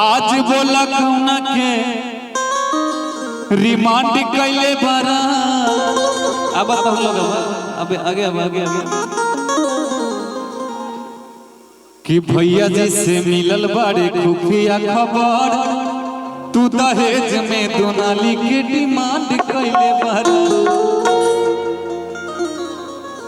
आज बोला कौना के रिमांड कैले बारा। अब हम लोग अब आगे कि भैया जी से मिलल बारे खुफिया खबर, तू दहेज में दोनाली के डिमांड कैले बारा।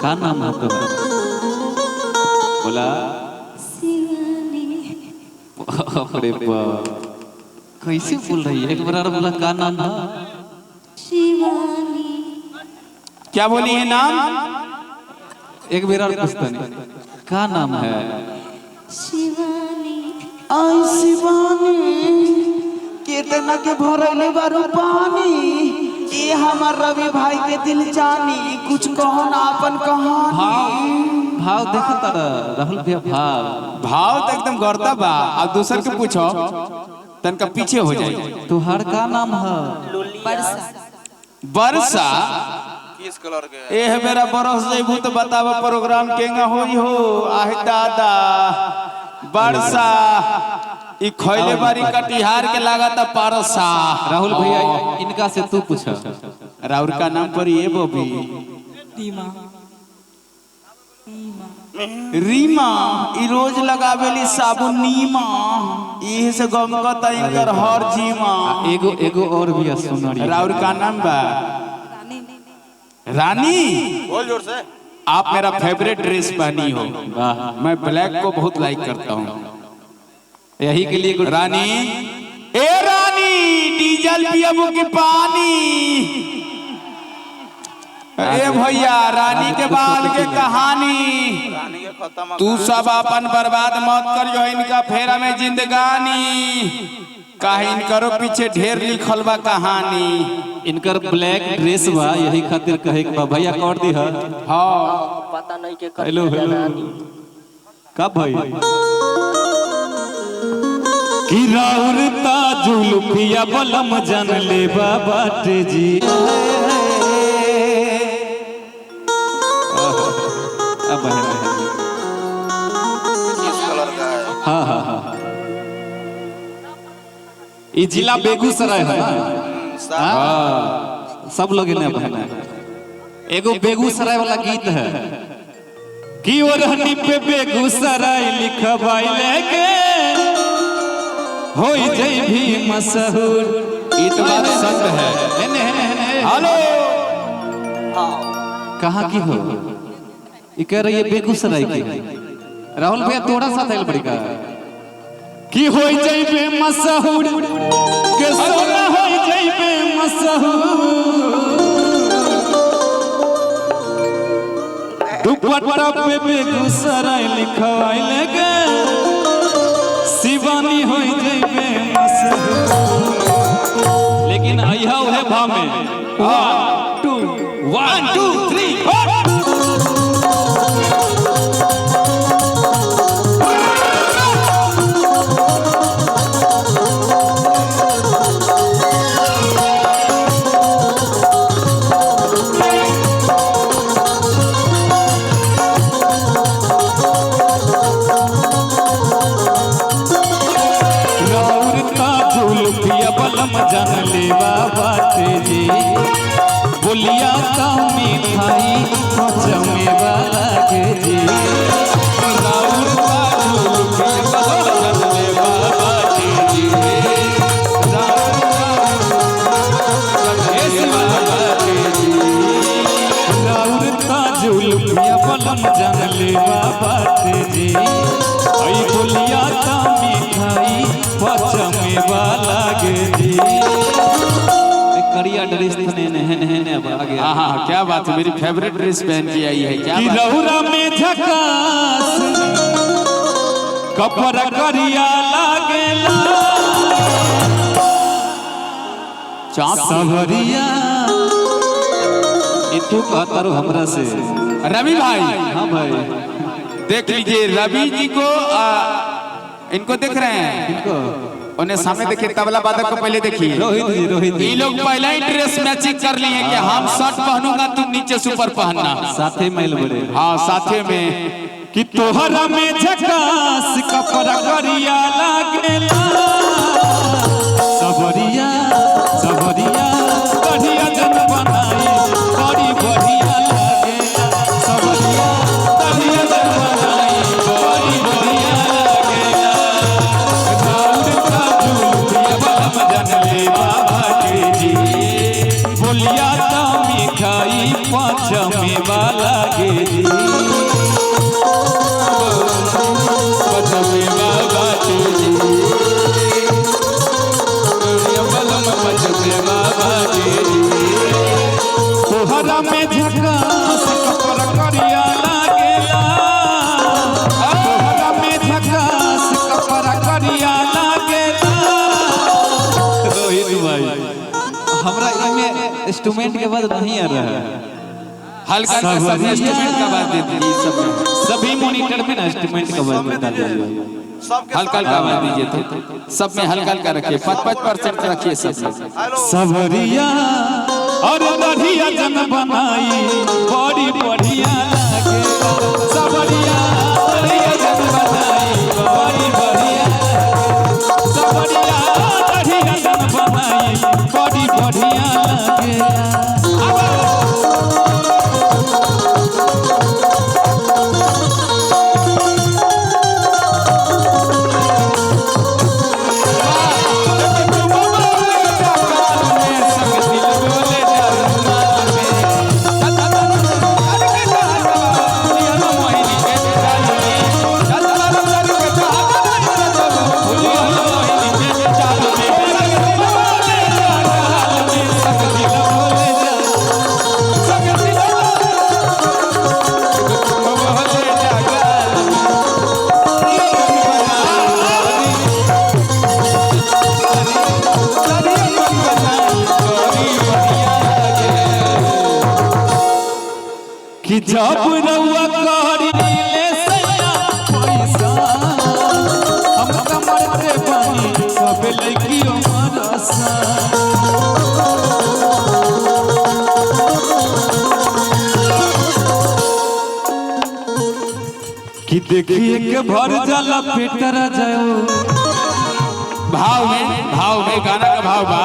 का नाम है तो बोला अरे कैसे बोल रही है? एक बार बोला का नाम है? शिवानी। क्या बोली है नाम? एक बार पूछता नहीं का नाम है? शिवानी। आई शिवानी कितना के भरले बारू पानी, ये हमार रवि भाई के दिल जानी, कुछ कहो ना अपन कहानी। भाव देखा तारा राहुल भैया, भाव तो एकदम गर्दा बा। अब दूसर के पूछो तनका पीछे हो जाए। तुहार का नाम है? वर्षा। किस कलर के? ए मेरा बरस जेबू तो बतावा प्रोग्राम केंगा होई हो। आहे दादा वर्षा ई खैले बारी कटिहार के लागता पारसा। राहुल भैया इनका से तू पूछा। राहुल का नाम पर ये बॉबी रीमा ई रोज लगावेली साबुन नीमा, इहे से गमकता इनकर हर जीमा। एगो और भी सुनरी। राहुल का नाम बा रानी। बोल जोर से। आप मेरा फेवरेट ड्रेस पहनी हो। मैं ब्लैक को बहुत लाइक करता हूँ। यही के लिए रानी। ए रानी डीजल पियबू की पानी। ए भैया रानी के बाद के कहानी। तू सब अपन बर्बाद मत करियो इनका फेरा में जिंदगानी। काहे इनकरो पीछे ढेर लिखल बा कहानी। इनकर ब्लैक ड्रेस बा यही खातिर कहे के बा भैया कर दी है। हां पता नहीं के हेलो कब भाई कि राउर ताजुलफिया बलम जान ले बाबा जी। अब है किस कलर का है? हाँ ये जिला बेगूसराय है ना? सब लोग इन्हें बहना। एगो बेगूसराय वाला गीत है कि वो रहनी पे बेगूसराय लिखवाई लेके हो जय भी मशहूर। इतना संग है। हेलो कहाँ की हो? ये कह रही है बेगूसराय की। राहुल भैया थोड़ा सा दिल पड़ेगा कि हो जय बे मशहूर के सोना हो जय बे मशहूर। दुपट्टा पे बेगूसराय लिखवाई लेके शिवानी हो जइबे मशहूर। लेकिन आइहा है भाव में 1 2 3 जान ले बाबा जी। बोलिया का मिठाई जमे वाला के जी। राउर का जान ले बाबा जी। राउर का जुल्फिया बलम जान ले बाबा जी। आई बोलिया का मिठाई जमे वाला के जी। करिया ड्रेस ने अब आगे। हाँ क्या बात है, मेरी फेवरेट ड्रेस पहन के आई है। क्या बात? लहुरा में झकास कपड़ा करिया लागेला सवरिया। ये तू कहता रो हमरा से रवि भाई। हाँ भाई देख लीजिए रवि जी को इनको देख रहे हैं। इनको उन्हें सामने देखिए, तबला वादक को पहले देखिए। रोहित ये लोग पहले ही ड्रेस मैचिंग कर लिए कि हम शर्ट पहनूंगा तुम नीचे सुपर पहनना। साथे मैल बड़े। हाँ साथे में कि तोहरा में झकास कपड़ा करिया लागेला हमरा इनमें इंस्ट्रूमेंट के बाद नहीं आ रहा है। हल्का हल्का सब इंस्ट्रूमेंट का बात दे दीजिए सब में। सभी मॉनिटर में ना इंस्ट्रूमेंट का बाद बता दीजिए। हल्का हल्का बात दीजिए तो सब में हल्का हल्का रखिए 5% रखिए सब में। सबरिया और बढ़िया जन बनाई बड़ी बढ़िया लागे। सबरिया बढ़िया जन बनाई बड़ी बढ़िया। सबरिया बढ़िया जन बनाई बड़ी बढ़िया लागे। कि जब रउआ करी ले सैया पैसा हम कमर पे बनी सब लड़कियों मरसा। कि देखिए के भर जाला पेटर जाओ। भाव में गाना का भाव बा।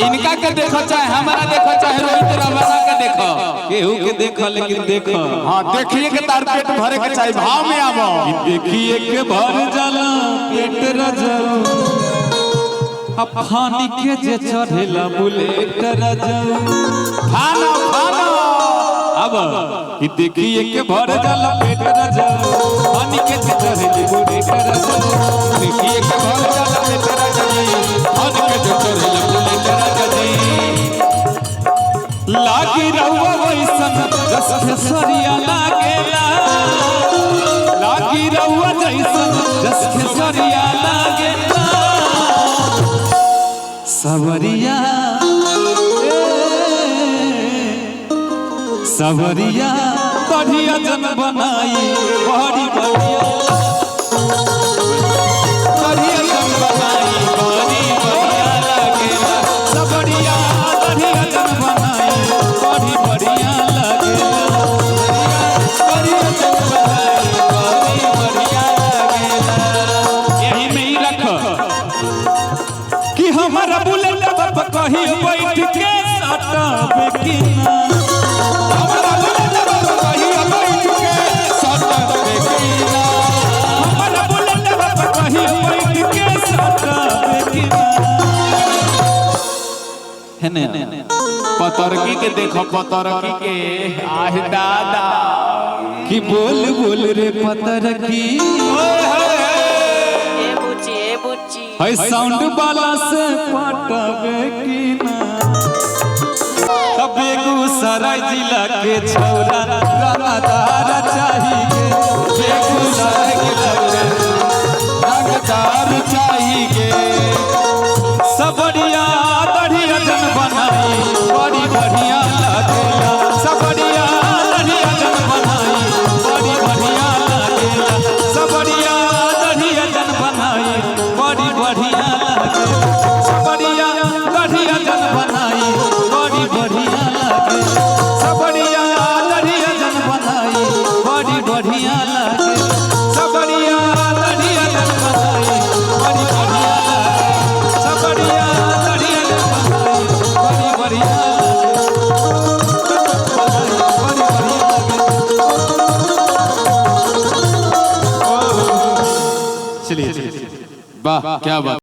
इनका के देखो चाहे हमारा देखो चाहे रोहित रवाना का देखो केहू के देखो लेकिन देखो। हाँ देखिए के तार पेट भरे के चाहिए भाव में आवो। देखिए के भर जाला पेट रजाऊ फानी के जे चढ़ेला बुलेट रजाऊ। खाना खाना अब कि देखिए के भर जाला पेट रजाऊ फानी के जे चढ़ेला बुलेट रजाऊ। देखिए के भर जाला पेट रजाऊ फानी के जे चढ़ेला बुलेट रजाऊ। लागी रहुआ वैसन जस खेसरिया लागेला। लागी रहुआ जैसन जस खेसरिया लागेला। सबरिया सबरिया बढ़िया जन बनाई बड़ी बढ़िया। बढ़िया जन बनाई बड़ी बढ़िया लागेला। सबरिया बढ़िया जन बनाई बड़ी बढ़िया लागेला। बढ़िया जन बनाई बड़ी बढ़िया लागेला। यही में ही रखो कि हमारा बुलेट बाप कहीं बैठ के सटावे कि ना। हमारा बुलेट बाप कहीं बैठ के सटावे कि ना। हमारा बुलेट बाप कहीं बैठ के सटावे कि ना। है ने पतरकी के देखो पतरकी के आह दादा कि बोल बोल रे पतरकी। ए बुच्ची है साउंड वाला से पटावे कि ना। बेगूसराय जिला के छौरा रंगदार चाहिए। बेगूसराय के छौरा रंगदार चाहिए। सबरिया बढ़िया जन बनाई बड़ी बढ़िया लागेला। सबरिया बढ़िया जन बनाई बड़ी बढ़िया लागेला। सबरिया बढ़िया जन बनाई बड़ी बढ़िया लागेला। सबरिया बढ़िया जन बनाई बड़ी बढ़िया लागे। सबरिया बढ़िया जन बनाई बड़ी बढ़िया लागे। सबरिया बढ़िया जन बनाई बड़ी बढ़िया लागे। सबरिया बढ़िया जन बनाई बड़ी बढ़िया लागे। चलिए वाह क्या बात।